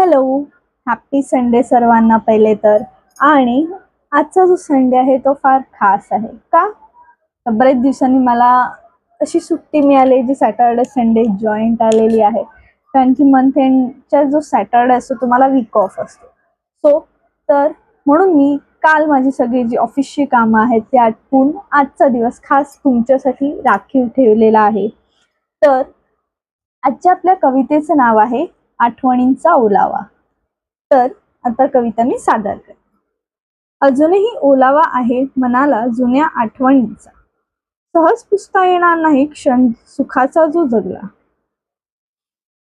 Hello, happy Sunday सर्वांना पहिले तर. आणि आजचा जो संडे आहे तो फार खास आहे का? तर बरेच दिवसांनी मला अशी सुट्टी मिळाली जी सॅटर्डे संडे जॉईंट आलेली आहे, कारण की मंथ एंडचा जो सॅटर्डे असतो तुम्हाला वीक ऑफ असतो. सो तर म्हणून मी काल माझी सगळी जी ऑफिसची कामं आहेत ते आटपून आजचा दिवस खास तुमच्यासाठी राखीव ठेवलेला आहे. तर आजच्या आपल्या कवितेचं नाव आहे आठवणींचा ओलावा. तर आता कविता मी सादर करते. अजूनही ओलावा आहे मनाला जुन्या आठवणींचा, सहज पुसता येणार नाही क्षण सुखाचा जो जगला.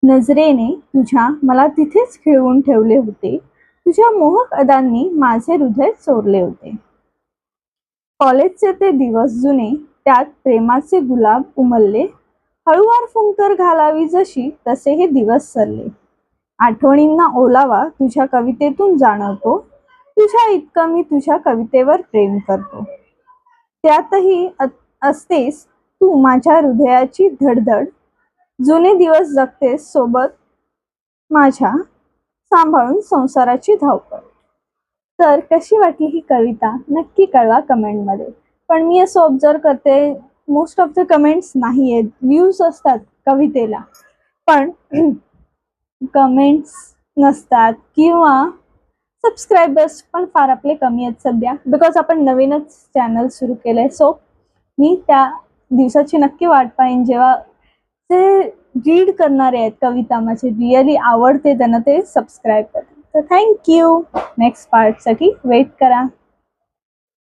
नजरेने तुझ्या मला तिथेच खिळवून ठेवले होते, तुझ्या मोहक अदांनी माझे हृदय चोरले होते. कॉलेजचे ते दिवस जुने, त्यात प्रेमाचे गुलाब उमलले, हळूवार फुंकर घालावी जशी तसे हे दिवस सरले. आठवणींना ओलावा तुझ्या कवितेतून जाणवतो, तुझ्या इतकं मी तुझ्या कवितेवर प्रेम करतो. त्यातही असतेस तू माझ्या हृदयाची धडधड, जुने दिवस जगतेस सोबत माझ्या, सांभाळून संसाराची धावपळ. तर कशी वाटली ही कविता नक्की कळवा कमेंटमध्ये. पण मी असं ऑब्झर्व करते, मोस्ट ऑफ द कमेंट्स नाही आहेत, व्ह्यूज असतात कवितेला पण कमेंट्स नसतात किंवा सबस्क्रायबर्स पण फार आपले कमी आहेत सध्या, बिकॉज आपण नवीनच चॅनल सुरू केलंय. सो मी त्या दिवसाची नक्की वाट पाहीन जेव्हा ते रीड करणारे आहेत कविता माझी रिअली आवडते त्यांना ते सबस्क्राईब करतील. तर थँक्यू. नेक्स्ट पार्टसाठी वेट करा.